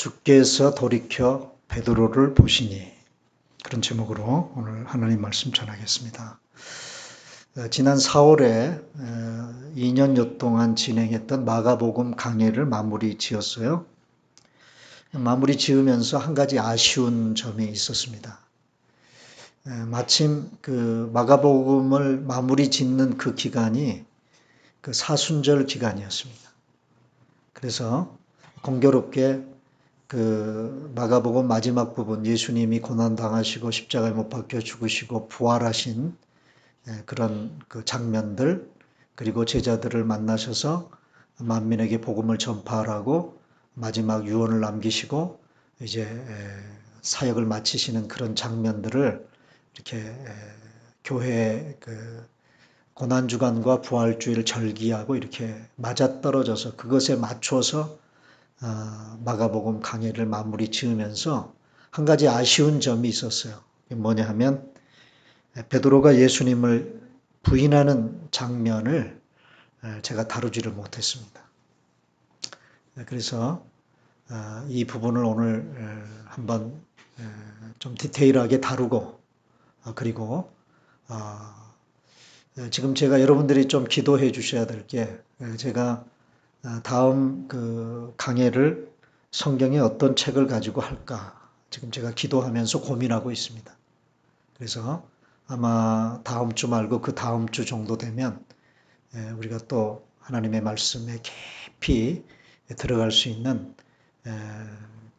주께서 돌이켜 베드로를 보시니, 그런 제목으로 오늘 하나님 말씀 전하겠습니다. 지난 4월에 2년여 동안 진행했던 마가복음 강해를 마무리 지었어요. 마무리 지으면서 한 가지 아쉬운 점이 있었습니다. 마침 그 마가복음을 마무리 짓는 그 기간이 그 사순절 기간이었습니다. 그래서 공교롭게 그 마가복음 마지막 부분, 예수님이 고난당하시고 십자가에 못 박혀 죽으시고 부활하신 그런 그 장면들, 그리고 제자들을 만나셔서 만민에게 복음을 전파하라고 마지막 유언을 남기시고 이제 사역을 마치시는 그런 장면들을 이렇게 교회 그 고난주간과 부활주일 절기하고 이렇게 맞아떨어져서 그것에 맞춰서 마가복음 강해를 마무리 지으면서 한 가지 아쉬운 점이 있었어요. 뭐냐 하면 베드로가 예수님을 부인하는 장면을 제가 다루지를 못했습니다. 그래서 이 부분을 오늘 한번 좀 디테일하게 다루고, 그리고 지금 제가 여러분들이 좀 기도해 주셔야 될 게, 제가 다음 그 강해를 성경에 어떤 책을 가지고 할까 지금 제가 기도하면서 고민하고 있습니다. 그래서 아마 다음 주 말고 그 다음 주 정도 되면 우리가 또 하나님의 말씀에 깊이 들어갈 수 있는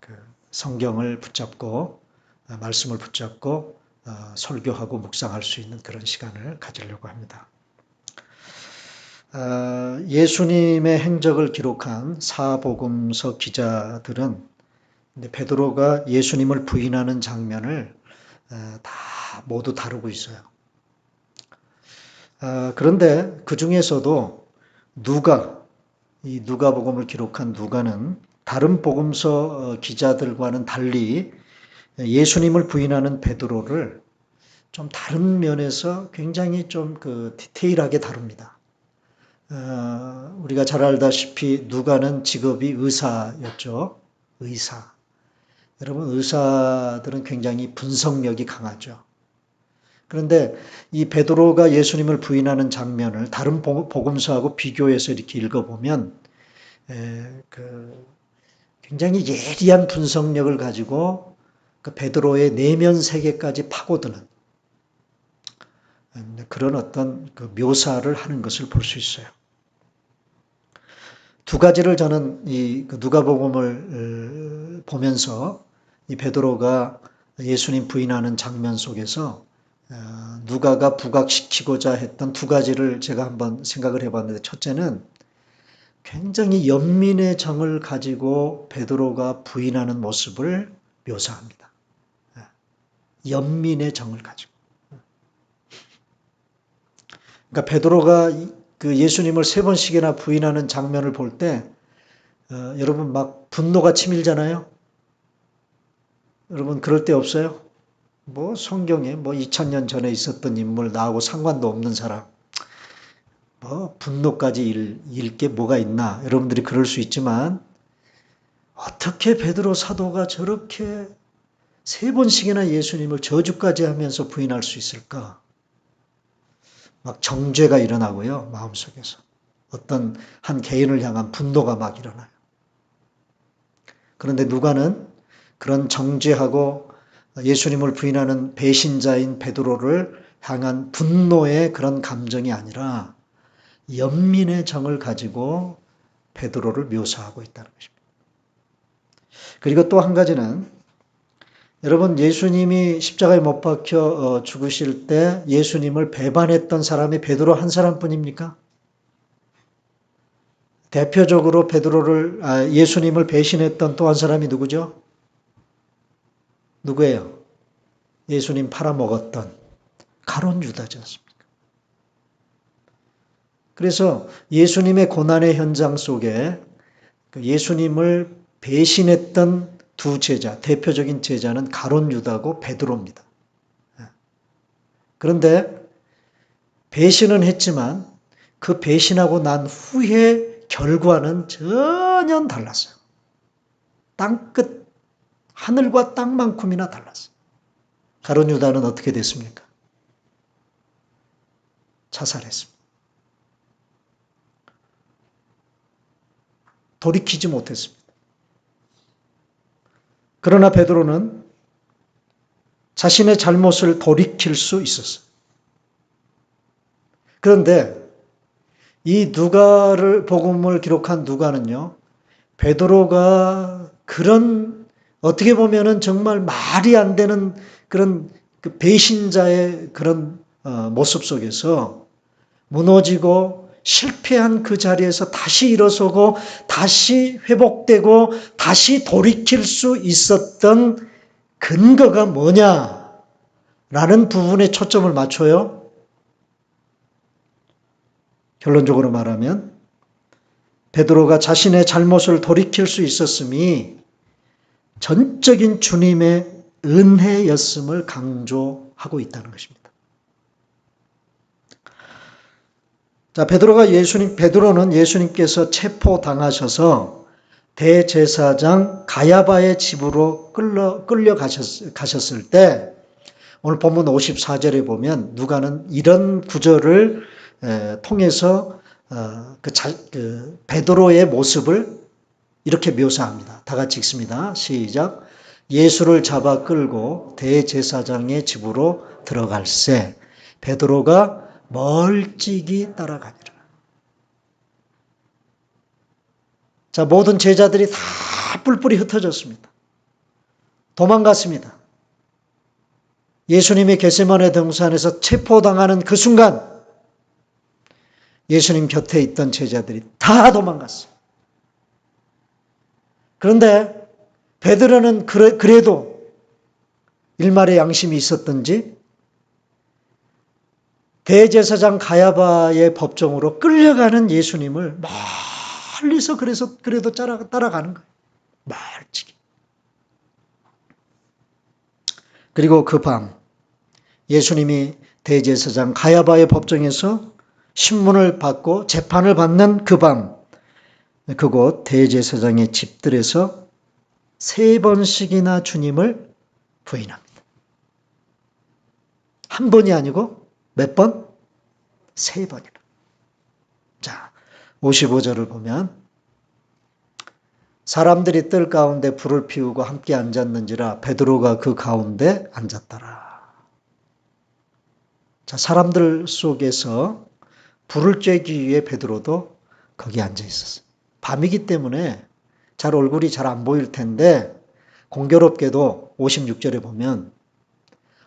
그 성경을 붙잡고 말씀을 붙잡고 설교하고 묵상할 수 있는 그런 시간을 가지려고 합니다. 예수님의 행적을 기록한 사복음서 기자들은 베드로가 예수님을 부인하는 장면을 다 모두 다루고 있어요. 그런데 그 중에서도 이 누가복음을 기록한 누가는 다른 복음서 기자들과는 달리 예수님을 부인하는 베드로를 좀 다른 면에서 굉장히 좀 그 디테일하게 다룹니다. 우리가 잘 알다시피 누가는 직업이 의사였죠. 의사. 여러분, 의사들은 굉장히 분석력이 강하죠. 그런데 이 베드로가 예수님을 부인하는 장면을 다른 복음서하고 비교해서 이렇게 읽어보면 굉장히 예리한 분석력을 가지고 그 베드로의 내면 세계까지 파고드는 그런 어떤 그 묘사를 하는 것을 볼 수 있어요. 두 가지를 저는 이 누가복음을 보면서 이 베드로가 예수님 부인하는 장면 속에서 누가가 부각시키고자 했던 두 가지를 제가 한번 생각을 해봤는데, 첫째는 굉장히 연민의 정을 가지고 베드로가 부인하는 모습을 묘사합니다. 연민의 정을 가지고. 그러니까 베드로가 그 예수님을 3번씩이나 부인하는 장면을 볼 때 여러분 막 분노가 치밀잖아요. 여러분 그럴 때 없어요? 뭐 성경에 뭐 2000년 전에 있었던 인물, 나하고 상관도 없는 사람, 뭐 분노까지 일 게 뭐가 있나, 여러분들이 그럴 수 있지만 어떻게 베드로 사도가 저렇게 3번씩이나 예수님을 저주까지 하면서 부인할 수 있을까? 막 정죄가 일어나고요, 마음속에서. 어떤 한 개인을 향한 분노가 막 일어나요. 그런데 누가는 그런 정죄하고 예수님을 부인하는 배신자인 베드로를 향한 분노의 그런 감정이 아니라 연민의 정을 가지고 베드로를 묘사하고 있다는 것입니다. 그리고 또 한 가지는, 여러분 예수님이 십자가에 못 박혀 죽으실 때 예수님을 배반했던 사람이 베드로 한 사람뿐입니까? 대표적으로 예수님을 배신했던 또 한 사람이 누구죠? 누구예요? 예수님 팔아먹었던 가룟 유다지 않습니까? 그래서 예수님의 고난의 현장 속에 예수님을 배신했던 두 제자, 대표적인 제자는 가룟 유다고 베드로입니다. 그런데 배신은 했지만 그 배신하고 난 후에 결과는 전혀 달랐어요. 땅끝, 하늘과 땅만큼이나 달랐어요. 가룟 유다는 어떻게 됐습니까? 자살했습니다. 돌이키지 못했습니다. 그러나 베드로는 자신의 잘못을 돌이킬 수 있었어요. 그런데 이 누가를 복음을 기록한 누가는요, 베드로가 그런 어떻게 보면은 정말 말이 안 되는 그런 그 배신자의 그런 모습 속에서 무너지고 실패한 그 자리에서 다시 일어서고 다시 회복되고 다시 돌이킬 수 있었던 근거가 뭐냐라는 부분에 초점을 맞춰요. 결론적으로 말하면 베드로가 자신의 잘못을 돌이킬 수 있었음이 전적인 주님의 은혜였음을 강조하고 있다는 것입니다. 자, 베드로는 예수님께서 체포당하셔서 대제사장 가야바의 집으로 끌려가셨을 때 오늘 본문 54절에 보면 누가는 이런 구절을 통해서 베드로의 모습을 이렇게 묘사합니다. 다 같이 읽습니다. 시작. 예수를 잡아 끌고 대제사장의 집으로 들어갈새 베드로가 멀찍이 따라가니라. 자, 모든 제자들이 다 뿔뿔이 흩어졌습니다. 도망갔습니다. 예수님이 겟세마네 동산에서 체포당하는 그 순간 예수님 곁에 있던 제자들이 다 도망갔어요. 그런데 베드로는 그래도 일말의 양심이 있었던지 대제사장 가야바의 법정으로 끌려가는 예수님을 멀리서 그래도 따라가는 거예요. 멀찍이. 그리고 그 밤 예수님이 대제사장 가야바의 법정에서 신문을 받고 재판을 받는 그 밤 그곳 대제사장의 집들에서 3번씩이나 주님을 부인합니다. 한 번이 아니고 몇 번? 3번이나. 자, 55절을 보면 사람들이 뜰 가운데 불을 피우고 함께 앉았는지라 베드로가 그 가운데 앉았더라. 자, 사람들 속에서 불을 쬐기 위해 베드로도 거기 앉아 있었어요. 밤이기 때문에 얼굴이 잘 안 보일 텐데 공교롭게도 56절에 보면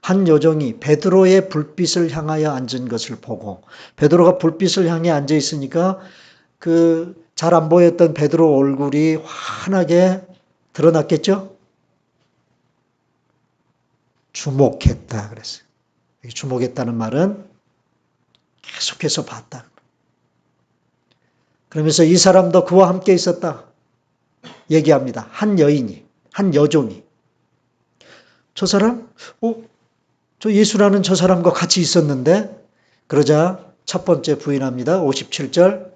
한 여종이 베드로의 불빛을 향하여 앉은 것을 보고 베드로가 불빛을 향해 앉아 있으니까 그 잘 안 보였던 베드로 얼굴이 환하게 드러났겠죠? 주목했다 그랬어요. 주목했다는 말은 계속해서 봤다. 그러면서 이 사람도 그와 함께 있었다 얘기합니다. 한 여인이, 한 여종이. 저 사람? 저 예수라는 저 사람과 같이 있었는데? 그러자 첫 번째 부인합니다. 57절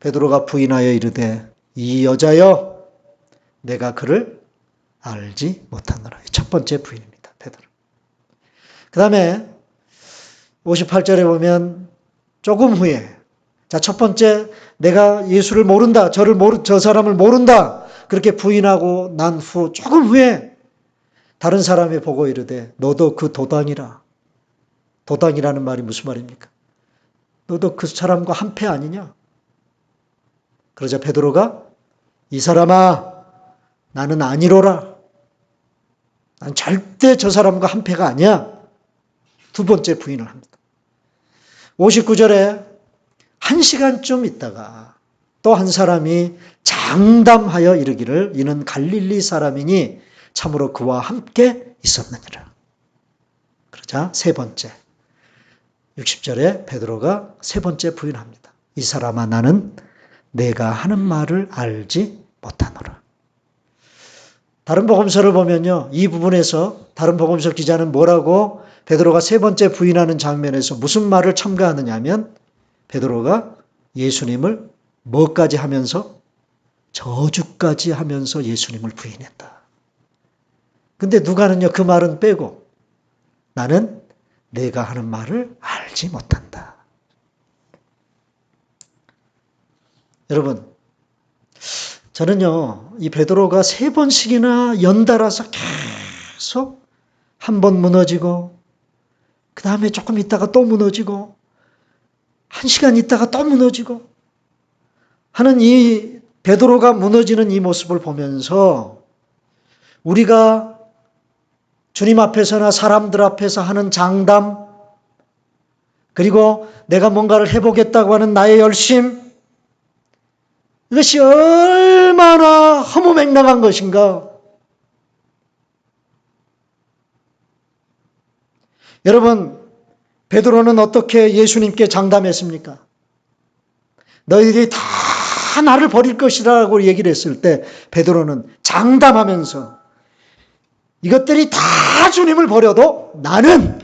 베드로가 부인하여 이르되 이 여자여 내가 그를 알지 못하노라. 첫 번째 부인입니다. 베드로. 그 다음에 58절에 보면 조금 후에 자, 첫 번째 내가 예수를 모른다. 저 사람을 모른다. 그렇게 부인하고 난 후 조금 후에 다른 사람이 보고 이르되 너도 그 도당이라. 도당이라는 말이 무슨 말입니까? 너도 그 사람과 한패 아니냐? 그러자 베드로가 이 사람아 나는 아니로라. 난 절대 저 사람과 한패가 아니야. 두 번째 부인을 합니다. 59절에 1시간쯤 있다가 또 한 사람이 장담하여 이르기를 이는 갈릴리 사람이니 참으로 그와 함께 있었느니라. 그러자 세 번째 60절에 베드로가 세 번째 부인합니다. 이 사람아 나는 내가 하는 말을 알지 못하노라. 다른 복음서를 보면요. 이 부분에서 다른 복음서 기자는 뭐라고 베드로가 세 번째 부인하는 장면에서 무슨 말을 첨가하느냐 하면 베드로가 예수님을 뭐까지 하면서 저주까지 하면서 예수님을 부인했다. 근데 누가는요, 그 말은 빼고 나는 내가 하는 말을 알지 못한다. 여러분, 저는요, 이 베드로가 3번씩이나 연달아서 계속 한 번 무너지고, 그 다음에 조금 있다가 또 무너지고, 1시간 있다가 또 무너지고 하는 이 베드로가 무너지는 이 모습을 보면서 우리가 주님 앞에서나 사람들 앞에서 하는 장담, 그리고 내가 뭔가를 해보겠다고 하는 나의 열심, 이것이 얼마나 허무맹랑한 것인가. 여러분, 베드로는 어떻게 예수님께 장담했습니까? 너희들이 다 나를 버릴 것이라고 얘기를 했을 때 베드로는 장담하면서 이것들이 다 주님을 버려도 나는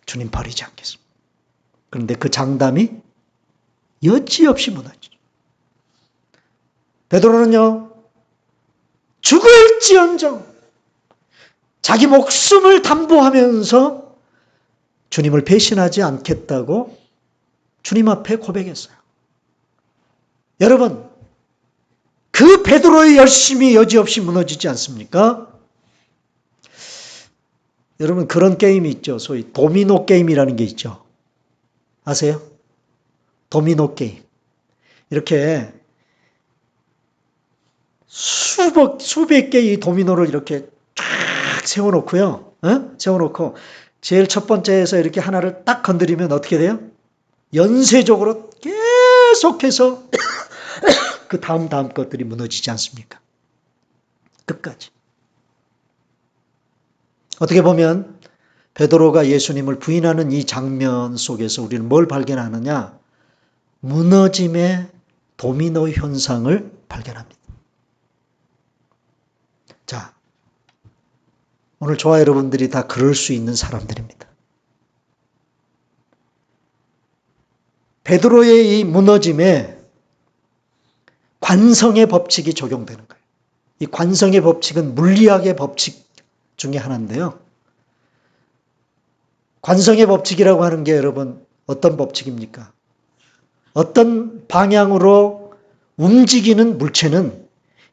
주님 버리지 않겠습니다. 그런데 그 장담이 여지없이 무너지죠. 베드로는요, 죽을지언정 자기 목숨을 담보하면서 주님을 배신하지 않겠다고 주님 앞에 고백했어요. 여러분, 그 베드로의 열심이 여지없이 무너지지 않습니까? 여러분, 그런 게임이 있죠. 소위 도미노 게임이라는 게 있죠. 아세요? 도미노 게임. 이렇게 수백 개의 도미노를 이렇게 쫙 세워놓고요. 세워놓고 제일 첫 번째에서 이렇게 하나를 딱 건드리면 어떻게 돼요? 연쇄적으로 계속해서 그 다음 것들이 무너지지 않습니까? 끝까지. 어떻게 보면 베드로가 예수님을 부인하는 이 장면 속에서 우리는 뭘 발견하느냐? 무너짐의 도미노 현상을 발견합니다. 자, 오늘 저와 여러분들이 다 그럴 수 있는 사람들입니다. 베드로의 이 무너짐에 관성의 법칙이 적용되는 거예요. 이 관성의 법칙은 물리학의 법칙 중에 하나인데요. 관성의 법칙이라고 하는 게 여러분 어떤 법칙입니까? 어떤 방향으로 움직이는 물체는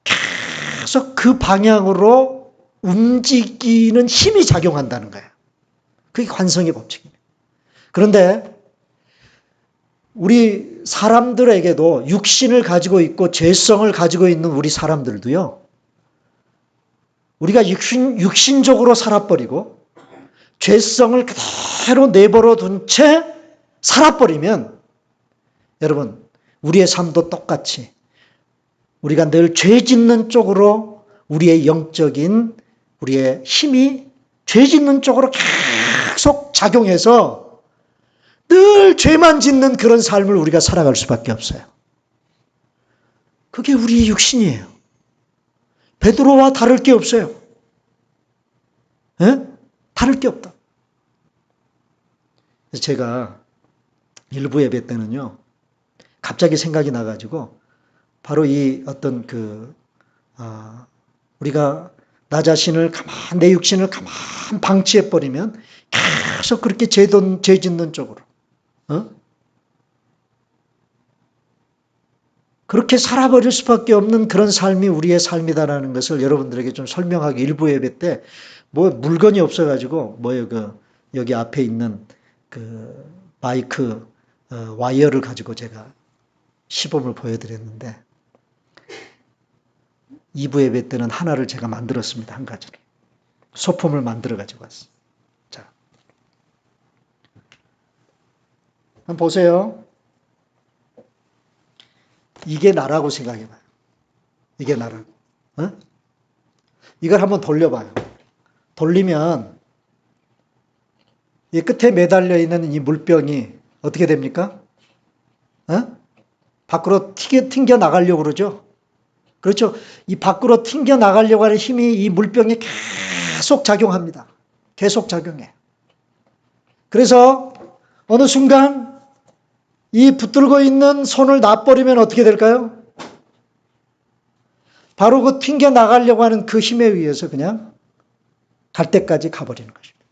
계속 그 방향으로 움직이는 힘이 작용한다는 거예요. 그게 관성의 법칙입니다. 그런데 우리 사람들에게도 육신을 가지고 있고 죄성을 가지고 있는 우리 사람들도요. 우리가 육신적으로 살아버리고 죄성을 그대로 내버려 둔 채 살아버리면 여러분, 우리의 삶도 똑같이 우리가 늘 죄 짓는 쪽으로 우리의 영적인 우리의 힘이 죄 짓는 쪽으로 계속 작용해서 늘 죄만 짓는 그런 삶을 우리가 살아갈 수밖에 없어요. 그게 우리의 육신이에요. 베드로와 다를 게 없어요. 에? 다를 게 없다. 그래서 제가 일부 예배 때는요, 갑자기 생각이 나가지고 바로 이 어떤 우리가 나 자신을 내 육신을 가만 방치해버리면 계속 그렇게 죄 짓는 쪽으로 그렇게 살아버릴 수밖에 없는 그런 삶이 우리의 삶이다라는 것을 여러분들에게 좀 설명하기 일부 예배 때 뭐 물건이 없어가지고 여기 앞에 있는 그 마이크 와이어를 가지고 제가 시범을 보여드렸는데 2부 예배 때는 하나를 제가 만들었습니다. 한 가지를. 소품을 만들어 가지고 왔어요. 자, 한번 보세요. 이게 나라고 생각해봐요. 이게 나라고. 이걸 한번 돌려봐요. 돌리면 이 끝에 매달려 있는 이 물병이 어떻게 됩니까? 밖으로 튕겨 나가려고 그러죠. 그렇죠. 이 밖으로 튕겨 나가려고 하는 힘이 이 물병에 계속 작용합니다. 계속 작용해. 그래서 어느 순간 이 붙들고 있는 손을 놔버리면 어떻게 될까요? 바로 그 튕겨 나가려고 하는 그 힘에 의해서 그냥 갈 때까지 가버리는 것입니다.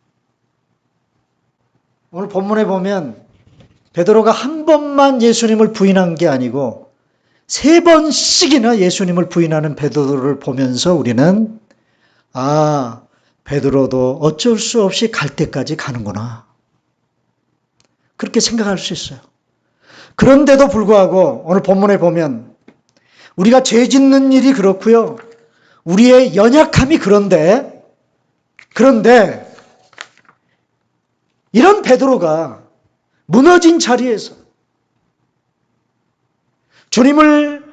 오늘 본문에 보면 베드로가 한 번만 예수님을 부인한 게 아니고 3번씩이나 예수님을 부인하는 베드로를 보면서 우리는 베드로도 어쩔 수 없이 갈 때까지 가는구나. 그렇게 생각할 수 있어요. 그런데도 불구하고 오늘 본문에 보면 우리가 죄 짓는 일이 그렇고요. 우리의 연약함이 그런데 이런 베드로가 무너진 자리에서 주님을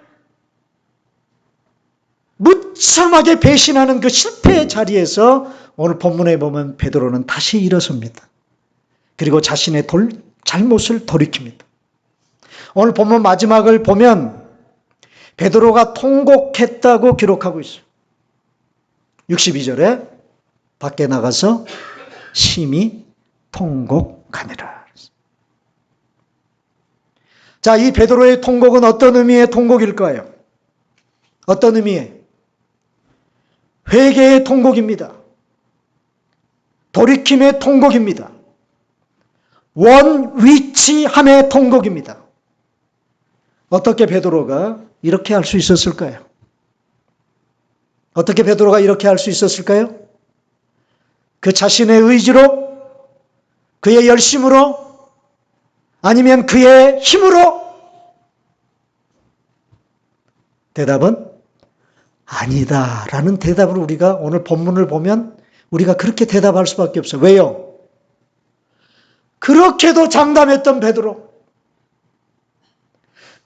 무참하게 배신하는 그 실패의 자리에서 오늘 본문에 보면 베드로는 다시 일어섭니다. 그리고 자신의 잘못을 돌이킵니다. 오늘 본문 마지막을 보면 베드로가 통곡했다고 기록하고 있어요. 62절에 밖에 나가서 심히 통곡하니라. 자, 이 베드로의 통곡은 어떤 의미의 통곡일까요? 어떤 의미의? 회개의 통곡입니다. 돌이킴의 통곡입니다. 원위치함의 통곡입니다. 어떻게 베드로가 이렇게 할 수 있었을까요? 어떻게 베드로가 이렇게 할 수 있었을까요? 그 자신의 의지로, 그의 열심으로, 아니면 그의 힘으로? 대답은 아니다라는 대답을 우리가 오늘 본문을 보면 우리가 그렇게 대답할 수밖에 없어요. 왜요? 그렇게도 장담했던 베드로,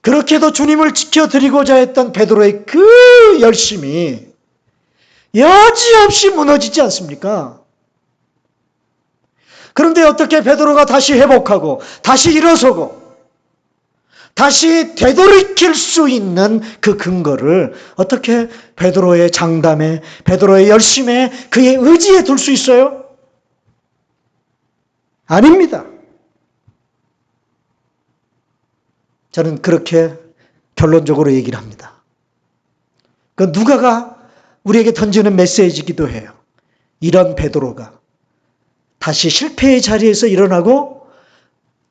그렇게도 주님을 지켜드리고자 했던 베드로의 그 열심이 여지없이 무너지지 않습니까? 그런데 어떻게 베드로가 다시 회복하고 다시 일어서고 다시 되돌이킬 수 있는 그 근거를 어떻게 베드로의 장담에, 베드로의 열심에, 그의 의지에 둘 수 있어요? 아닙니다. 저는 그렇게 결론적으로 얘기를 합니다. 그 누가가 우리에게 던지는 메시지이기도 해요. 이런 베드로가 다시 실패의 자리에서 일어나고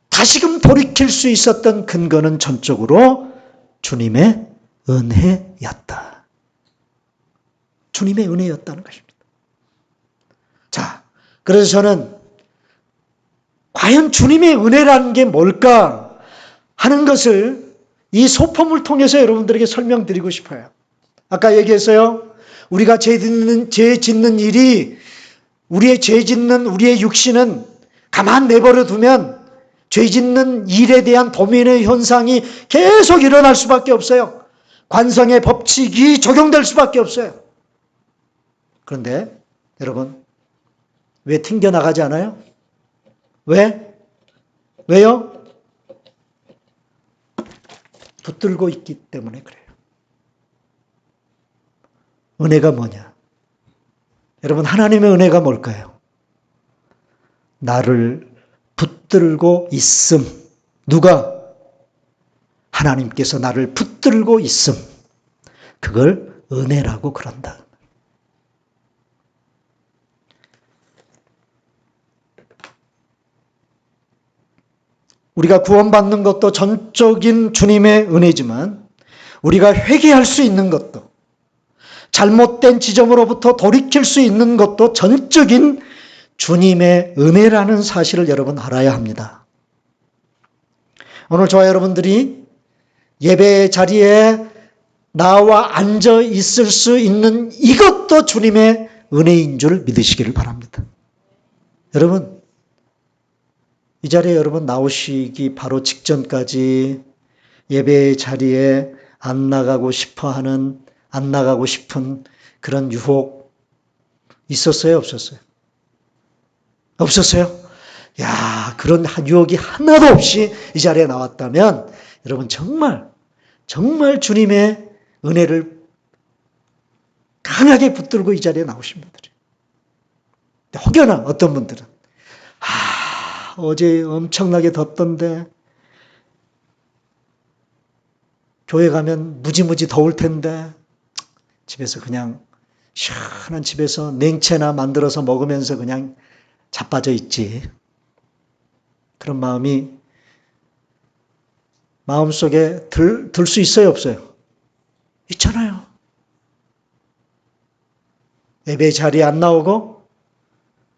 다시금 돌이킬 수 있었던 근거는 전적으로 주님의 은혜였다. 주님의 은혜였다는 것입니다. 자, 그래서 저는 과연 주님의 은혜라는 게 뭘까 하는 것을 이 소품을 통해서 여러분들에게 설명드리고 싶어요. 아까 얘기했어요. 우리가 죄 짓는 일이, 우리의 죄 짓는 우리의 육신은 가만 내버려 두면 죄 짓는 일에 대한 도민의 현상이 계속 일어날 수밖에 없어요. 관성의 법칙이 적용될 수밖에 없어요. 그런데 여러분, 왜 튕겨나가지 않아요? 왜요? 붙들고 있기 때문에 그래요. 은혜가 뭐냐? 여러분, 하나님의 은혜가 뭘까요? 나를 붙들고 있음. 누가? 하나님께서 나를 붙들고 있음. 그걸 은혜라고 그런다. 우리가 구원받는 것도 전적인 주님의 은혜지만 우리가 회개할 수 있는 것도, 잘못된 지점으로부터 돌이킬 수 있는 것도 전적인 주님의 은혜라는 사실을 여러분 알아야 합니다. 오늘 저와 여러분들이 예배 자리에 나와 앉아 있을 수 있는 이것도 주님의 은혜인 줄 믿으시기를 바랍니다. 여러분, 이 자리에 여러분 나오시기 바로 직전까지 예배 자리에 안 나가고 싶은 그런 유혹 있었어요? 없었어요? 없었어요? 야, 그런 유혹이 하나도 없이 이 자리에 나왔다면 여러분 정말 주님의 은혜를 강하게 붙들고 이 자리에 나오신 분들이에요. 혹여나 어떤 분들은 어제 엄청나게 덥던데 교회 가면 무지무지 더울 텐데 집에서 그냥 시원한 집에서 냉채나 만들어서 먹으면서 그냥 자빠져 있지. 그런 마음이 마음속에 들 수 있어요, 없어요? 있잖아요. 예배 자리에 안 나오고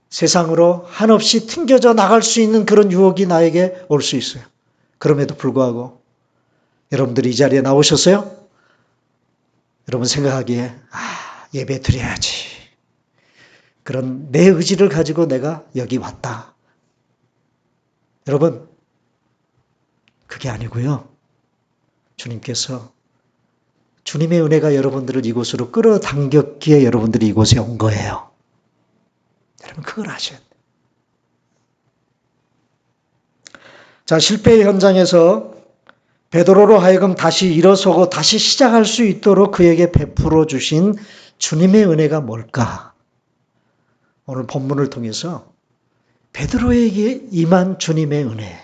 세상으로 한없이 튕겨져 나갈 수 있는 그런 유혹이 나에게 올 수 있어요. 그럼에도 불구하고 여러분들이 이 자리에 나오셨어요? 여러분 생각하기에 예배 드려야지. 그런 내 의지를 가지고 내가 여기 왔다. 여러분 그게 아니고요. 주님께서 주님의 은혜가 여러분들을 이곳으로 끌어당겼기에 여러분들이 이곳에 온 거예요. 여러분 그걸 아셔야 돼요. 자, 실패의 현장에서 베드로로 하여금 다시 일어서고 다시 시작할 수 있도록 그에게 베풀어 주신 주님의 은혜가 뭘까? 오늘 본문을 통해서 베드로에게 임한 주님의 은혜,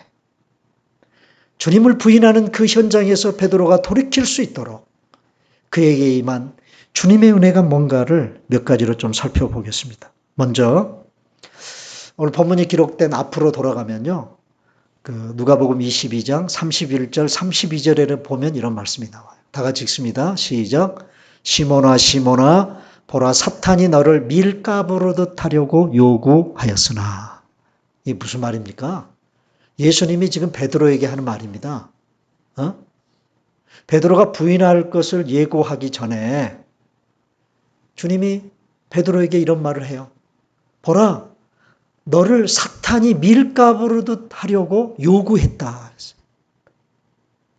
주님을 부인하는 그 현장에서 베드로가 돌이킬 수 있도록 그에게 임한 주님의 은혜가 뭔가를 몇 가지로 좀 살펴보겠습니다. 먼저 오늘 본문이 기록된 앞으로 돌아가면요. 누가복음 22장 31절 32절에는 보면 이런 말씀이 나와요. 다 같이 읽습니다. 시작. 시몬아 시몬아 보라 사탄이 너를 밀가부르듯 하려고 요구하였으나. 이게 무슨 말입니까? 예수님이 지금 베드로에게 하는 말입니다. 베드로가 부인할 것을 예고하기 전에 주님이 베드로에게 이런 말을 해요. 보라 너를 사탄이 밀가부르듯 하려고 요구했다.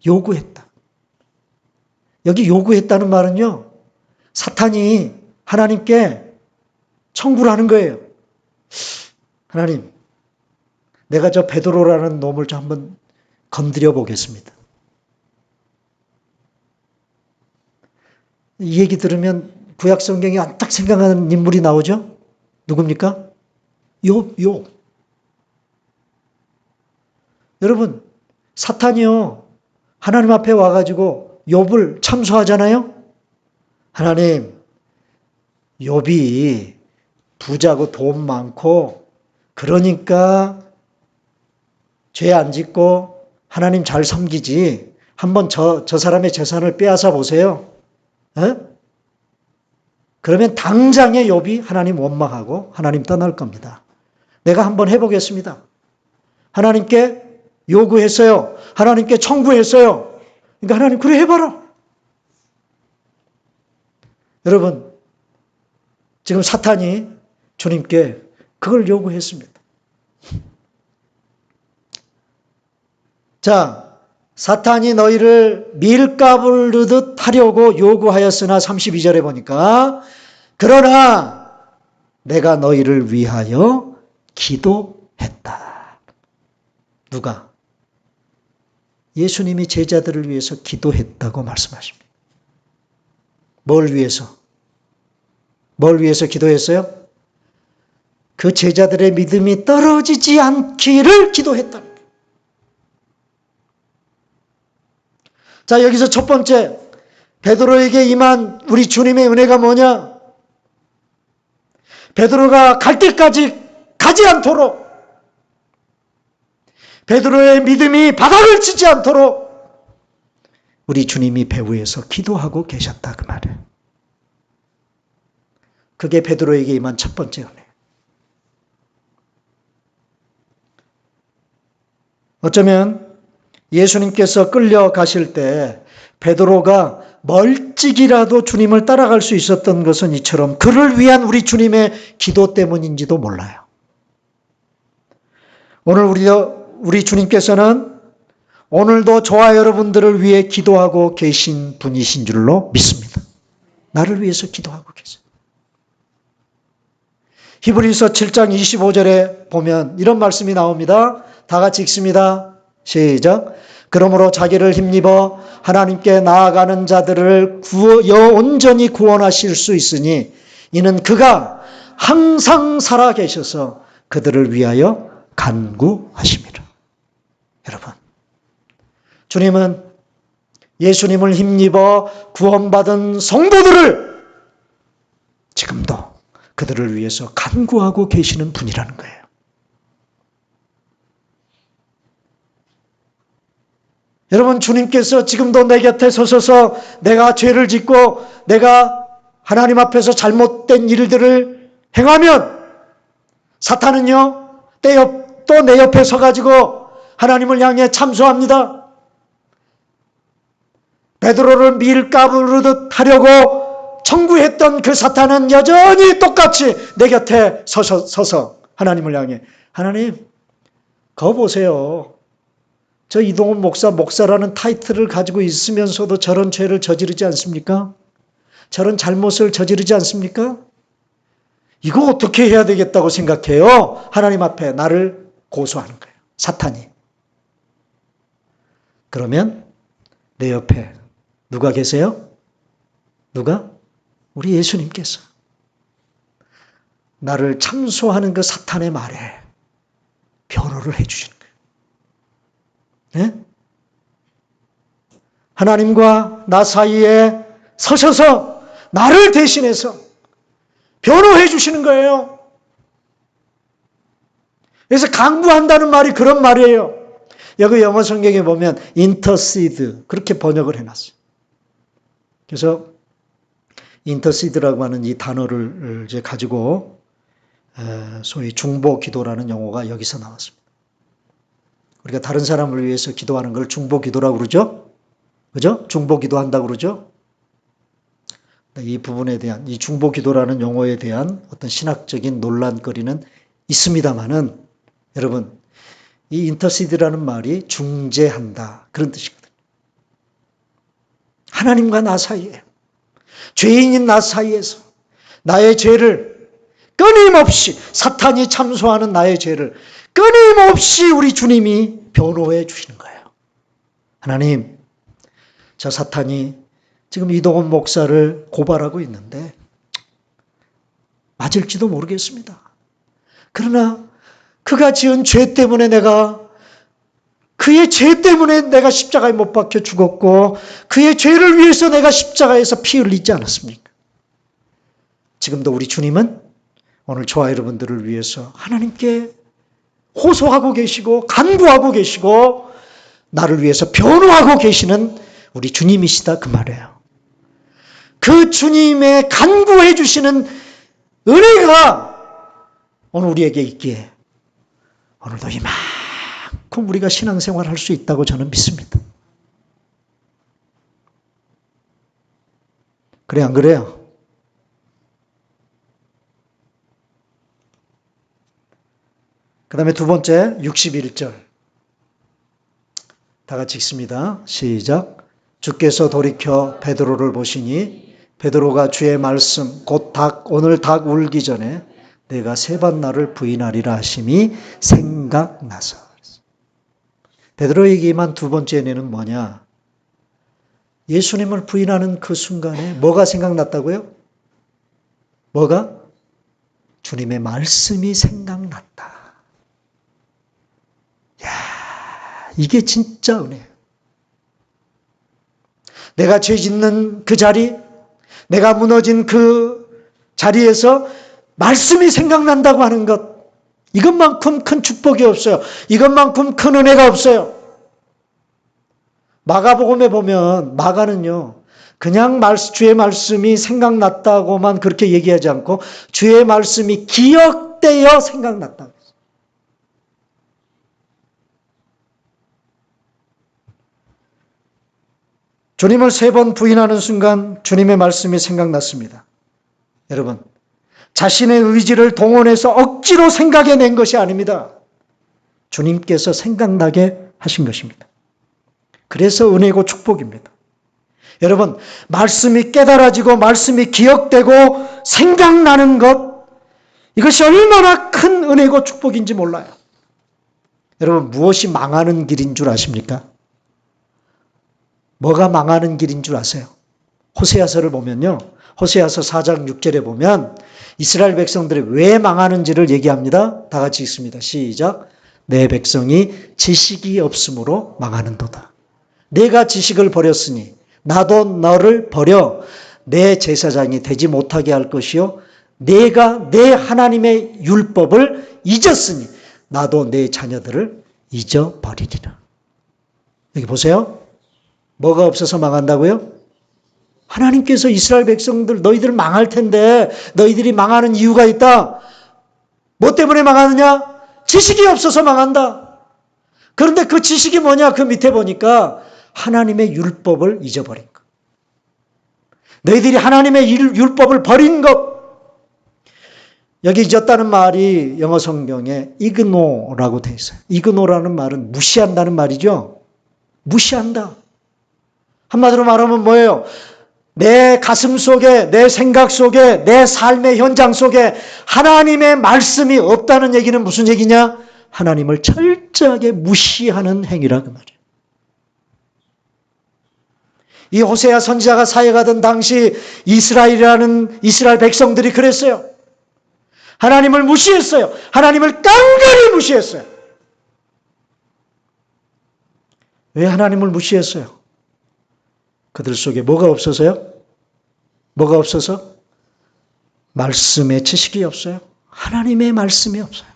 요구했다. 여기 요구했다는 말은요. 사탄이 하나님께 청구를 하는 거예요. 하나님, 내가 저 베드로라는 놈을 좀 한번 건드려 보겠습니다. 이 얘기 들으면 구약 성경에 딱 생각하는 인물이 나오죠? 누굽니까? 욥. 여러분, 사탄이요. 하나님 앞에 와가지고 욥을 참소하잖아요? 하나님, 욥이 부자고 돈 많고 그러니까 죄 안 짓고 하나님 잘 섬기지. 한번 저 사람의 재산을 빼앗아 보세요. 그러면 당장에 욥이 하나님 원망하고 하나님 떠날 겁니다. 내가 한번 해보겠습니다. 하나님께 요구했어요. 하나님께 청구했어요. 그러니까 하나님 그래 해봐라. 여러분 지금 사탄이 주님께 그걸 요구했습니다. 자, 사탄이 너희를 밀가부르듯 하려고 요구하였으나 32절에 보니까 그러나 내가 너희를 위하여 기도했다. 누가? 예수님이 제자들을 위해서 기도했다고 말씀하십니다. 뭘 위해서? 뭘 위해서 기도했어요? 그 제자들의 믿음이 떨어지지 않기를 기도했다. 자, 여기서 첫 번째 베드로에게 임한 우리 주님의 은혜가 뭐냐? 베드로가 갈 때까지 가지 않도록, 베드로의 믿음이 바닥을 치지 않도록 우리 주님이 배후에서 기도하고 계셨다 그 말이에요. 그게 베드로에게 임한 첫 번째 은혜. 어쩌면 예수님께서 끌려가실 때 베드로가 멀찍이라도 주님을 따라갈 수 있었던 것은 이처럼 그를 위한 우리 주님의 기도 때문인지도 몰라요. 오늘 우리 주님께서는 오늘도 저와 여러분들을 위해 기도하고 계신 분이신 줄로 믿습니다. 나를 위해서 기도하고 계세요. 히브리서 7장 25절에 보면 이런 말씀이 나옵니다. 다 같이 읽습니다. 시작. 그러므로 자기를 힘입어 하나님께 나아가는 자들을 온전히 구원하실 수 있으니 이는 그가 항상 살아 계셔서 그들을 위하여 간구하심이라. 여러분, 주님은 예수님을 힘입어 구원받은 성도들을 그들을 위해서 간구하고 계시는 분이라는 거예요. 여러분, 주님께서 지금도 내 곁에 서셔서 내가 죄를 짓고 내가 하나님 앞에서 잘못된 일들을 행하면 사탄은요, 또 내 옆에 서가지고 하나님을 향해 참소합니다. 베드로를 밀가부르듯 하려고 청구했던 그 사탄은 여전히 똑같이 내 곁에 서서 하나님을 향해, 하나님, 거 보세요. 저 이동훈 목사라는 타이틀을 가지고 있으면서도 저런 죄를 저지르지 않습니까? 저런 잘못을 저지르지 않습니까? 이거 어떻게 해야 되겠다고 생각해요? 하나님 앞에 나를 고소하는 거예요. 사탄이. 그러면 내 옆에 누가 계세요? 누가? 우리 예수님께서. 나를 참소하는 그 사탄의 말에 변호를 해주시는 거예요. 네? 하나님과 나 사이에 서셔서 나를 대신해서 변호해 주시는 거예요. 그래서 강구한다는 말이 그런 말이에요. 여기 영어 성경에 보면 intercede 그렇게 번역을 해놨어요. 그래서 intercede라고 하는 이 단어를 이제 가지고 소위 중보 기도라는 용어가 여기서 나왔습니다. 우리가 다른 사람을 위해서 기도하는 걸 중보 기도라고 그러죠? 그죠? 중보 기도한다고 그러죠? 이 부분에 대한, 이 중보 기도라는 용어에 대한 어떤 신학적인 논란거리는 있습니다만은, 여러분, 이 인터시드라는 말이 중재한다. 그런 뜻이거든요. 하나님과 나 사이에, 죄인인 나 사이에서 나의 죄를 끊임없이, 사탄이 참소하는 나의 죄를 끊임없이 우리 주님이 변호해 주시는 거예요. 하나님, 저 사탄이 지금 이동훈 목사를 고발하고 있는데 맞을지도 모르겠습니다. 그러나 그가 지은 죄 때문에 그의 죄 때문에 내가 십자가에 못 박혀 죽었고 그의 죄를 위해서 내가 십자가에서 피 흘리지 않았습니까? 지금도 우리 주님은 오늘 저와 여러분들을 위해서 하나님께 호소하고 계시고 간구하고 계시고 나를 위해서 변호하고 계시는 우리 주님이시다 그 말이에요. 그 주님의 간구해 주시는 은혜가 오늘 우리에게 있기에 오늘도 이만큼 우리가 신앙생활을 할 수 있다고 저는 믿습니다. 그래 안 그래요? 그 다음에 두 번째 61절 다 같이 읽습니다. 시작. 주께서 돌이켜 베드로를 보시니 베드로가 주의 말씀 곧 오늘 닭 울기 전에 내가 세 번 나를 부인하리라 하심이 생각나서. 베드로에게만 두 번째 은혜는 뭐냐? 예수님을 부인하는 그 순간에 뭐가 생각났다고요? 뭐가? 주님의 말씀이 생각났다. 야, 이게 진짜 은혜예요. 내가 죄 짓는 그 자리, 내가 무너진 그 자리에서 말씀이 생각난다고 하는 것, 이것만큼 큰 축복이 없어요. 이것만큼 큰 은혜가 없어요. 마가복음에 보면 마가는요, 그냥 주의 말씀이 생각났다고만 그렇게 얘기하지 않고 주의 말씀이 기억되어 생각났다. 주님을 세 번 부인하는 순간 주님의 말씀이 생각났습니다. 여러분, 자신의 의지를 동원해서 억지로 생각해낸 것이 아닙니다. 주님께서 생각나게 하신 것입니다. 그래서 은혜고 축복입니다. 여러분, 말씀이 깨달아지고 말씀이 기억되고 생각나는 것, 이것이 얼마나 큰 은혜고 축복인지 몰라요. 여러분, 무엇이 망하는 길인 줄 아십니까? 뭐가 망하는 길인 줄 아세요? 호세아서를 보면요. 호세아서 4장 6절에 보면 이스라엘 백성들이 왜 망하는지를 얘기합니다. 다 같이 읽습니다. 시작. 내 백성이 지식이 없으므로 망하는도다. 내가 지식을 버렸으니 나도 너를 버려 내 제사장이 되지 못하게 할 것이요 내가 내 하나님의 율법을 잊었으니 나도 내 자녀들을 잊어버리리라. 여기 보세요. 뭐가 없어서 망한다고요? 하나님께서 이스라엘 백성들 너희들 망할 텐데 너희들이 망하는 이유가 있다. 뭐 때문에 망하느냐? 지식이 없어서 망한다. 그런데 그 지식이 뭐냐? 그 밑에 보니까 하나님의 율법을 잊어버린 것. 너희들이 하나님의 율법을 버린 것. 여기 잊었다는 말이 영어 성경에 ignore라고 되어 있어요. ignore라는 말은 무시한다는 말이죠. 무시한다. 한마디로 말하면 뭐예요? 내 가슴 속에, 내 생각 속에, 내 삶의 현장 속에 하나님의 말씀이 없다는 얘기는 무슨 얘기냐? 하나님을 철저하게 무시하는 행위라 그 말이에요. 이 호세아 선지자가 사역하던 당시 이스라엘 백성들이 그랬어요. 하나님을 무시했어요. 하나님을 깡그리 무시했어요. 왜 하나님을 무시했어요? 그들 속에 뭐가 없어서요? 뭐가 없어서? 말씀의 지식이 없어요. 하나님의 말씀이 없어요.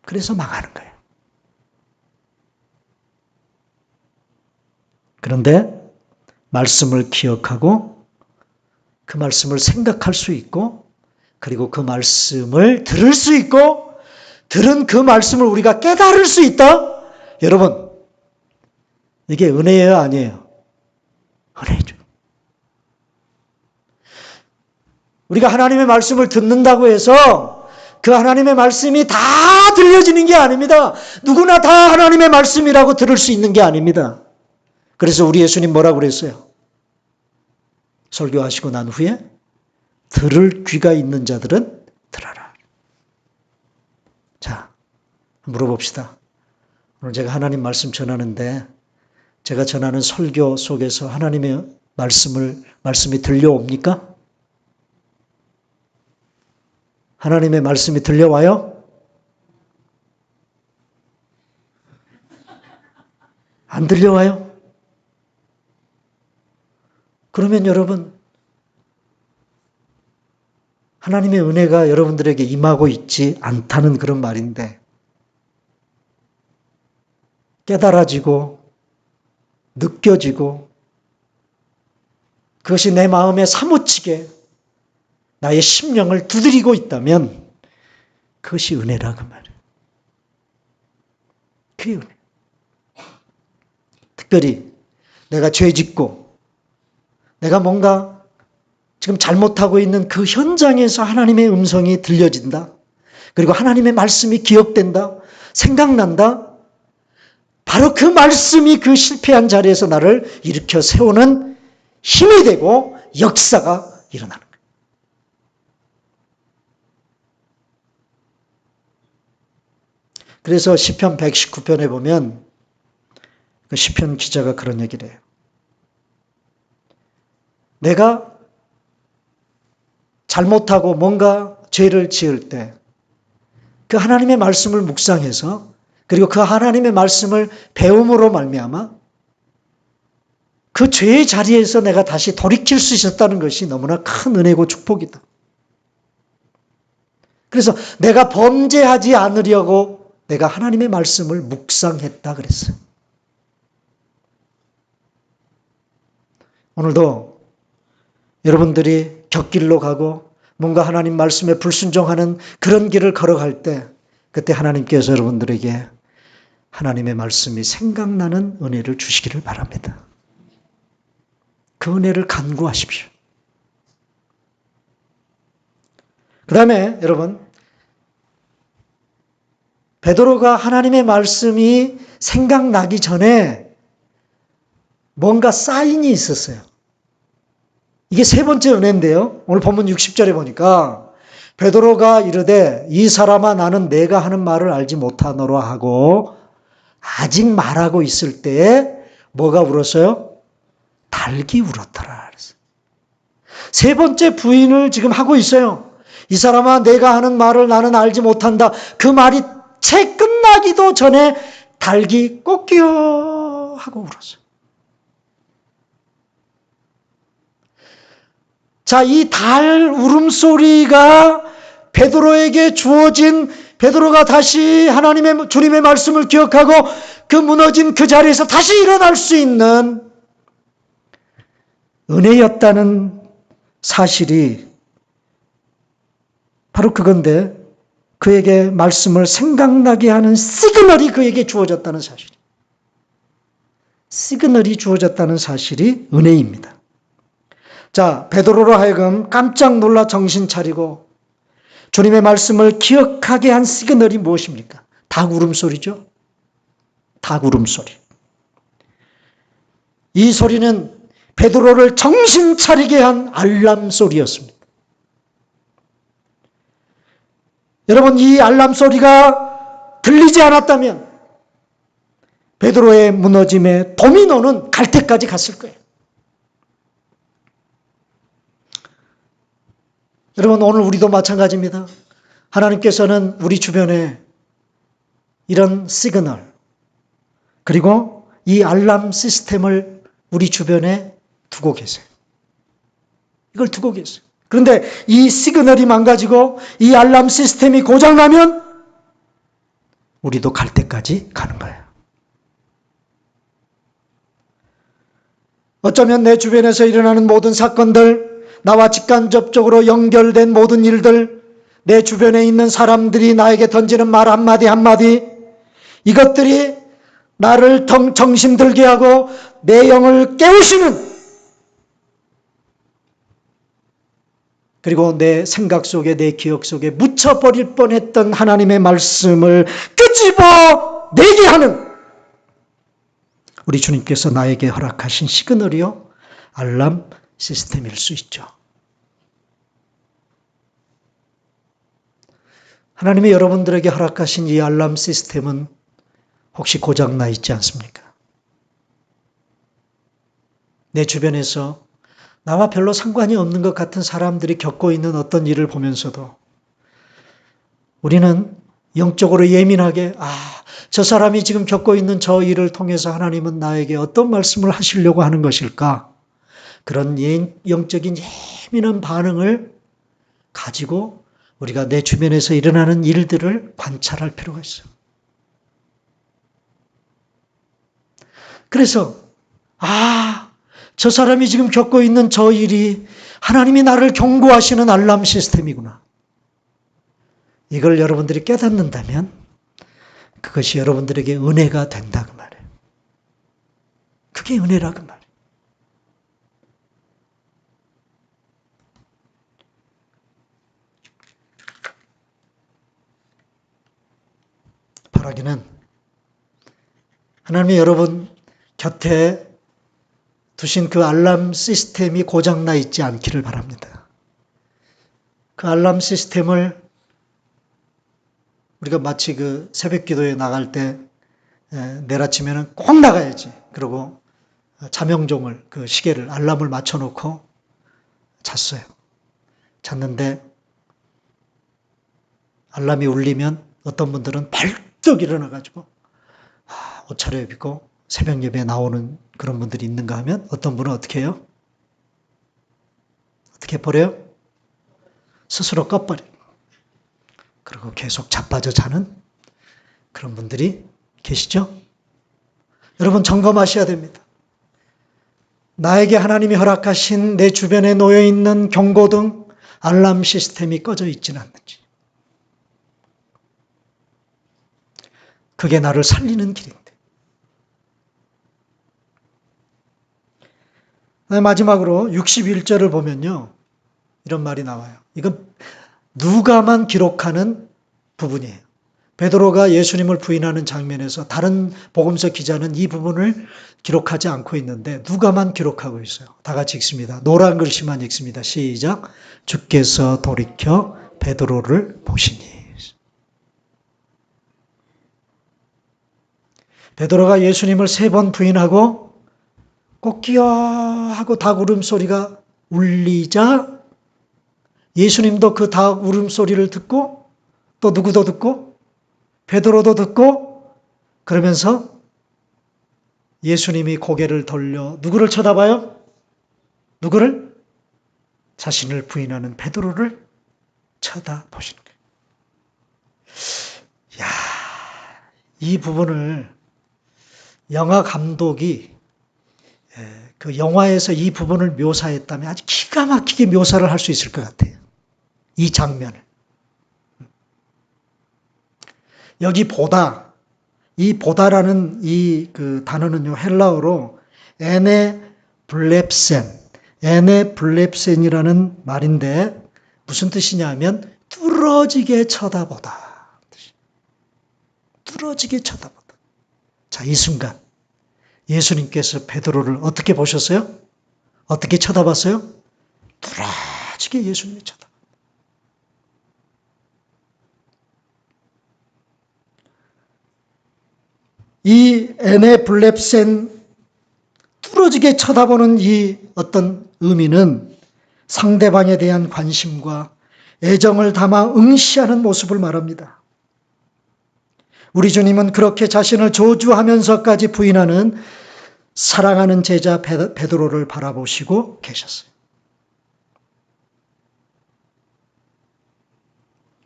그래서 망하는 거예요. 그런데 말씀을 기억하고 그 말씀을 생각할 수 있고 그리고 그 말씀을 들을 수 있고 들은 그 말씀을 우리가 깨달을 수 있다? 여러분, 이게 은혜예요, 아니에요? 은혜죠. 우리가 하나님의 말씀을 듣는다고 해서 그 하나님의 말씀이 다 들려지는 게 아닙니다. 누구나 다 하나님의 말씀이라고 들을 수 있는 게 아닙니다. 그래서 우리 예수님 뭐라고 그랬어요? 설교하시고 난 후에 들을 귀가 있는 자들은 들어라. 자, 물어봅시다. 오늘 제가 하나님 말씀 전하는데 제가 전하는 설교 속에서 하나님의 말씀이 들려옵니까? 하나님의 말씀이 들려와요? 안 들려와요? 그러면 여러분, 하나님의 은혜가 여러분들에게 임하고 있지 않다는 그런 말인데, 깨달아지고, 느껴지고, 그것이 내 마음에 사무치게 나의 심령을 두드리고 있다면, 그것이 은혜라 그 말이에요. 그게 은혜. 특별히 내가 죄 짓고, 내가 뭔가 지금 잘못하고 있는 그 현장에서 하나님의 음성이 들려진다. 그리고 하나님의 말씀이 기억된다. 생각난다. 바로 그 말씀이 그 실패한 자리에서 나를 일으켜 세우는 힘이 되고 역사가 일어나는 거예요. 그래서 시편 119편에 보면 그 시편 기자가 그런 얘기를 해요. 내가 잘못하고 뭔가 죄를 지을 때 그 하나님의 말씀을 묵상해서 그리고 그 하나님의 말씀을 배움으로 말미암아 그 죄의 자리에서 내가 다시 돌이킬 수 있었다는 것이 너무나 큰 은혜고 축복이다. 그래서 내가 범죄하지 않으려고 내가 하나님의 말씀을 묵상했다 그랬어요. 오늘도 여러분들이 곁길로 가고 뭔가 하나님 말씀에 불순종하는 그런 길을 걸어갈 때 그때 하나님께서 여러분들에게 하나님의 말씀이 생각나는 은혜를 주시기를 바랍니다. 그 은혜를 간구하십시오. 그 다음에 여러분, 베드로가 하나님의 말씀이 생각나기 전에 뭔가 사인이 있었어요. 이게 세 번째 은혜인데요. 오늘 본문 60절에 보니까 베드로가 이르되 이 사람아 나는 내가 하는 말을 알지 못하노라 하고 아직 말하고 있을 때에 뭐가 울었어요? 닭이 울었더라. 세 번째 부인을 지금 하고 있어요. 이 사람아 내가 하는 말을 나는 알지 못한다. 그 말이 채 끝나기도 전에 닭이 꼬끼어 하고 울었어요. 자, 이 달 울음소리가 베드로에게 주어진, 베드로가 다시 하나님의, 주님의 말씀을 기억하고 그 무너진 그 자리에서 다시 일어날 수 있는 은혜였다는 사실이 바로 그건데, 그에게 말씀을 생각나게 하는 시그널이 그에게 주어졌다는 사실. 시그널이 주어졌다는 사실이 은혜입니다. 자, 베드로로 하여금 깜짝 놀라 정신 차리고 주님의 말씀을 기억하게 한 시그널이 무엇입니까? 닭 울음소리죠. 닭 울음소리. 이 소리는 베드로를 정신 차리게 한 알람 소리였습니다. 여러분, 이 알람 소리가 들리지 않았다면 베드로의 무너짐의 도미노는 갈 때까지 갔을 거예요. 여러분, 오늘 우리도 마찬가지입니다. 하나님께서는 우리 주변에 이런 시그널, 그리고 이 알람 시스템을 우리 주변에 두고 계세요. 이걸 두고 계세요. 그런데 이 시그널이 망가지고 이 알람 시스템이 고장나면 우리도 갈 때까지 가는 거예요. 어쩌면 내 주변에서 일어나는 모든 사건들, 나와 직간접적으로 연결된 모든 일들, 내 주변에 있는 사람들이 나에게 던지는 말 한마디 한마디, 이것들이 나를 정신들게 하고 내 영을 깨우시는, 그리고 내 생각 속에, 내 기억 속에 묻혀버릴 뻔했던 하나님의 말씀을 끄집어내게 하는 우리 주님께서 나에게 허락하신 시그널이요, 알람 시스템일 수 있죠. 하나님이 여러분들에게 허락하신 이 알람 시스템은 혹시 고장나 있지 않습니까? 내 주변에서 나와 별로 상관이 없는 것 같은 사람들이 겪고 있는 어떤 일을 보면서도 우리는 영적으로 예민하게, 저 사람이 지금 겪고 있는 저 일을 통해서 하나님은 나에게 어떤 말씀을 하시려고 하는 것일까? 그런 영적인 예민한 반응을 가지고 우리가 내 주변에서 일어나는 일들을 관찰할 필요가 있어요. 그래서 저 사람이 지금 겪고 있는 저 일이 하나님이 나를 경고하시는 알람 시스템이구나. 이걸 여러분들이 깨닫는다면 그것이 여러분들에게 은혜가 된다 그 말이에요. 그게 은혜라 그 말이에요. 바라기는 하나님이 여러분 곁에 두신 그 알람 시스템이 고장나 있지 않기를 바랍니다. 그 알람 시스템을 우리가 마치 그 새벽 기도에 나갈 때 내일 아침에는 꼭 나가야지. 그리고 자명종을, 그 시계를, 알람을 맞춰놓고 잤어요. 잤는데 알람이 울리면 어떤 분들은 벌떡 일어나가지고 옷 차려입고 새벽 예배에 나오는 그런 분들이 있는가 하면 어떤 분은 어떻게 해요? 어떻게 버려요? 스스로 꺼버려요. 그리고 계속 자빠져 자는 그런 분들이 계시죠? 여러분 점검하셔야 됩니다. 나에게 하나님이 허락하신 내 주변에 놓여있는 경고등, 알람 시스템이 꺼져 있지는 않는지. 그게 나를 살리는 길인데. 마지막으로 61절을 보면요. 이런 말이 나와요. 이건 누가만 기록하는 부분이에요. 베드로가 예수님을 부인하는 장면에서 다른 복음서 기자는 이 부분을 기록하지 않고 있는데 누가만 기록하고 있어요. 다 같이 읽습니다. 노란 글씨만 읽습니다. 시작. 주께서 돌이켜 베드로를 보시니. 베드로가 예수님을 3번 부인하고 꼭기어 하고 닭 울음소리가 울리자 예수님도 그 닭 울음소리를 듣고 또 누구도 듣고 베드로도 듣고 그러면서 예수님이 고개를 돌려 누구를 쳐다봐요? 누구를? 자신을 부인하는 베드로를 쳐다보시는 거예요. 야, 이 부분을 영화 감독이 그 영화에서 이 부분을 묘사했다면 아주 기가 막히게 묘사를 할 수 있을 것 같아요. 이 장면을. 여기 보다, 이 보다라는 이 그 단어는요, 헬라어로 에네블렙센이라는 말인데 무슨 뜻이냐면 뚫어지게 쳐다보다. 뚫어지게 쳐다보다. 자, 이 순간 예수님께서 베드로를 어떻게 보셨어요? 어떻게 쳐다봤어요? 뚫어지게 예수님이 쳐다봤어요. 이 에네블렙센 뚫어지게 쳐다보는 이 어떤 의미는 상대방에 대한 관심과 애정을 담아 응시하는 모습을 말합니다. 우리 주님은 그렇게 자신을 저주하면서까지 부인하는 사랑하는 제자 베드로를 바라보시고 계셨어요.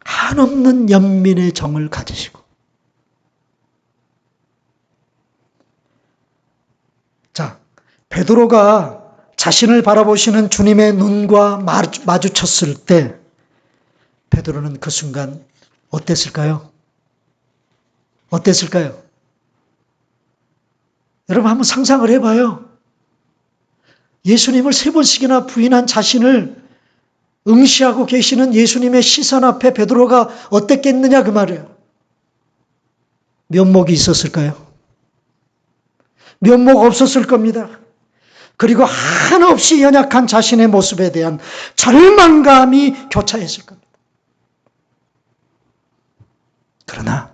한없는 연민의 정을 가지시고, 자, 베드로가 자신을 바라보시는 주님의 눈과 마주쳤을 때 베드로는 그 순간 어땠을까요? 어땠을까요? 여러분 한번 상상을 해봐요. 예수님을 3번씩이나 부인한 자신을 응시하고 계시는 예수님의 시선 앞에 베드로가 어땠겠느냐 그 말이에요. 면목이 있었을까요? 면목 없었을 겁니다. 그리고 한없이 연약한 자신의 모습에 대한 절망감이 교차했을 겁니다. 그러나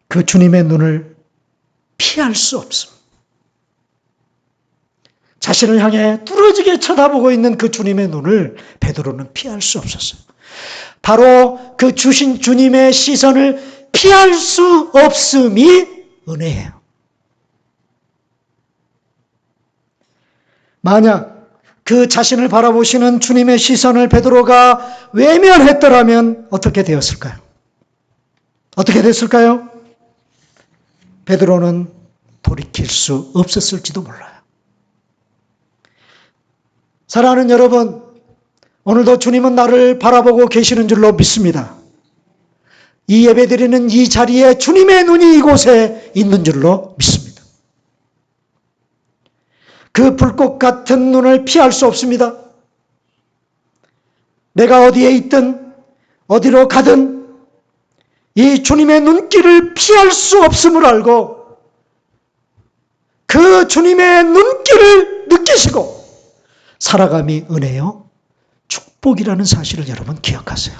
그 주님의 눈을 피할 수 없습니다. 자신을 향해 뚫어지게 쳐다보고 있는 그 주님의 눈을 베드로는 피할 수 없었어요. 바로 그 주신 주님의 시선을 피할 수 없음이 은혜예요. 만약 그 자신을 바라보시는 주님의 시선을 베드로가 외면했더라면 어떻게 되었을까요? 어떻게 됐을까요? 베드로는 돌이킬 수 없었을지도 몰라요. 사랑하는 여러분, 오늘도 주님은 나를 바라보고 계시는 줄로 믿습니다. 이 예배드리는 이 자리에 주님의 눈이 이곳에 있는 줄로 믿습니다. 그 불꽃 같은 눈을 피할 수 없습니다. 내가 어디에 있든 어디로 가든 이 주님의 눈길을 피할 수 없음을 알고 그 주님의 눈길을 느끼시고 살아감이 은혜요, 축복이라는 사실을 여러분 기억하세요.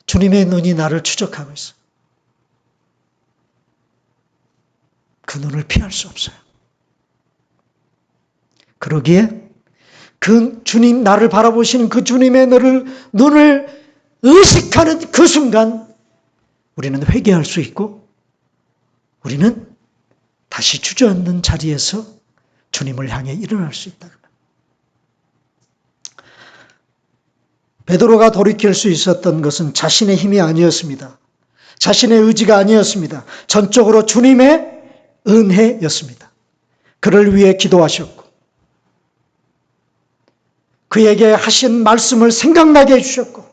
주님의 눈이 나를 추적하고 있어요. 그 눈을 피할 수 없어요. 그러기에 그 주님, 나를 바라보시는 그 주님의 눈을 의식하는 그 순간 우리는 회개할 수 있고 우리는 다시 주저앉는 자리에서 주님을 향해 일어날 수 있다. 베드로가 돌이킬 수 있었던 것은 자신의 힘이 아니었습니다. 자신의 의지가 아니었습니다. 전적으로 주님의 은혜였습니다. 그를 위해 기도하셨고 그에게 하신 말씀을 생각나게 해주셨고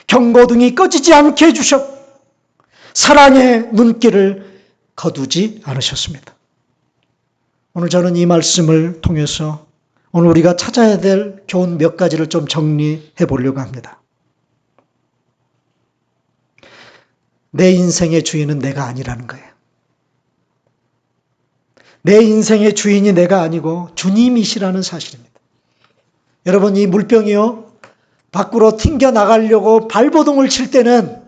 경고등이 꺼지지 않게 해주셨고 사랑의 눈길을 거두지 않으셨습니다. 오늘 저는 이 말씀을 통해서 오늘 우리가 찾아야 될 교훈 몇 가지를 좀 정리해 보려고 합니다. 내 인생의 주인은 내가 아니라는 거예요. 내 인생의 주인이 내가 아니고 주님이시라는 사실입니다. 여러분, 이 물병이요, 밖으로 튕겨 나가려고 발버둥을 칠 때는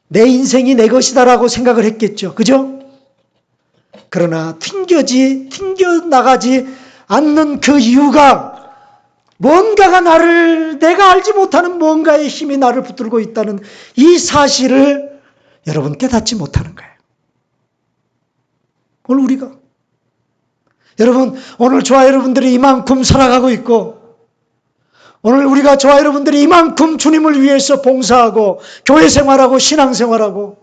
내 인생이 내 것이다라고 생각을 했겠죠. 그죠? 그러나 튕겨 나가지 않는 그 이유가 뭔가가 내가 알지 못하는 뭔가의 힘이 나를 붙들고 있다는 이 사실을 여러분 깨닫지 못하는 거예요. 오늘 우리가. 여러분, 오늘 저와 여러분들이 이만큼 살아가고 있고, 오늘 우리가 저와 여러분들이 이만큼 주님을 위해서 봉사하고 교회 생활하고 신앙 생활하고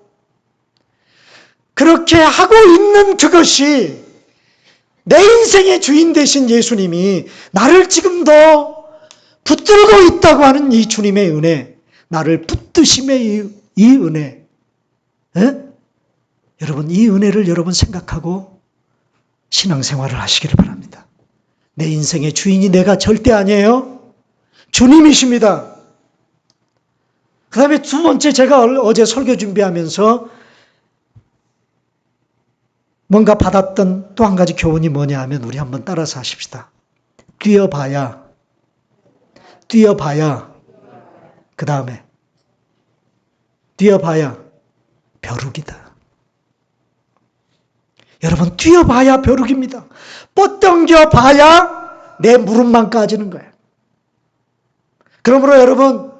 그렇게 하고 있는 그것이 내 인생의 주인 되신 예수님이 나를 지금도 붙들고 있다고 하는 이 주님의 은혜, 나를 붙드심의 이 은혜. 에? 여러분, 이 은혜를 여러분 생각하고 신앙생활을 하시기를 바랍니다. 내 인생의 주인이 내가 절대 아니에요. 주님이십니다. 그 다음에 두 번째, 제가 어제 설교 준비하면서 뭔가 받았던 또 한 가지 교훈이 뭐냐 하면, 우리 한번 따라서 하십시다. 뛰어봐야, 그 다음에 뛰어봐야 벼룩이다. 여러분, 뛰어봐야 벼룩입니다. 뻗당겨봐야 내 무릎만 까지는 거예요. 그러므로 여러분,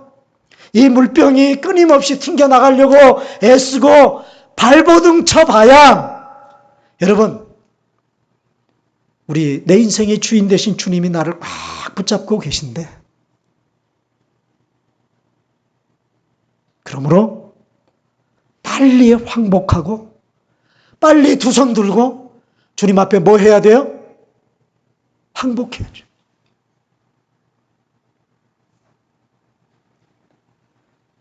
이 물병이 끊임없이 튕겨나가려고 애쓰고 발버둥 쳐봐야, 여러분, 우리 내 인생의 주인 되신 주님이 나를 꽉 붙잡고 계신데, 그러므로 빨리 황복하고 빨리 두 손 들고 주님 앞에 뭐 해야 돼요? 황복해야죠.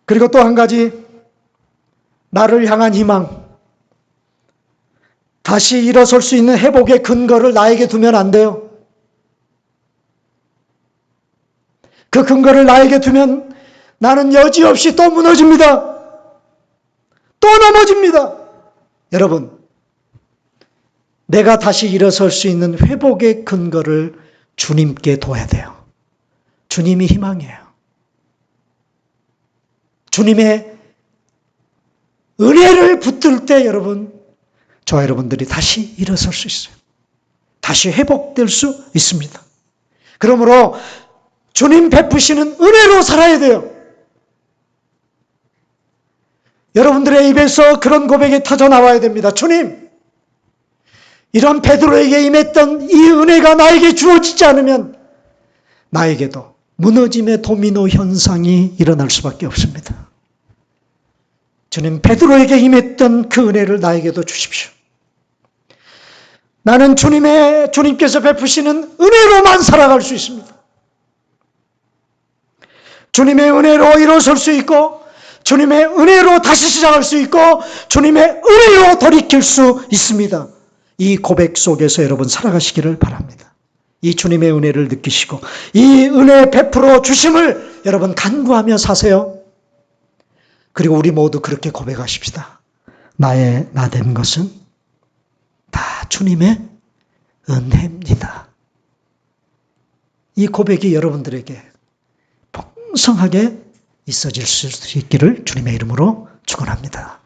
그리고 또 한 가지, 나를 향한 희망, 다시 일어설 수 있는 회복의 근거를 나에게 두면 안 돼요. 그 근거를 나에게 두면 나는 여지없이 또 무너집니다. 또 넘어집니다. 여러분, 내가 다시 일어설 수 있는 회복의 근거를 주님께 둬야 돼요. 주님이 희망이에요. 주님의 은혜를 붙들 때 여러분, 저와 여러분들이 다시 일어설 수 있어요. 다시 회복될 수 있습니다. 그러므로 주님 베푸시는 은혜로 살아야 돼요. 여러분들의 입에서 그런 고백이 터져 나와야 됩니다. 주님, 이런 베드로에게 임했던 이 은혜가 나에게 주어지지 않으면 나에게도 무너짐의 도미노 현상이 일어날 수밖에 없습니다. 주님, 베드로에게 임했던 그 은혜를 나에게도 주십시오. 나는 주님께서 베푸시는 은혜로만 살아갈 수 있습니다. 주님의 은혜로 일어설 수 있고, 주님의 은혜로 다시 시작할 수 있고, 주님의 은혜로 돌이킬 수 있습니다. 이 고백 속에서 여러분 살아가시기를 바랍니다. 이 주님의 은혜를 느끼시고 이 은혜 베풀어 주심을 여러분 간구하며 사세요. 그리고 우리 모두 그렇게 고백하십시다. 나의 나 된 것은 다 주님의 은혜입니다. 이 고백이 여러분들에게 풍성하게 있어질 수 있기를 주님의 이름으로 축원합니다.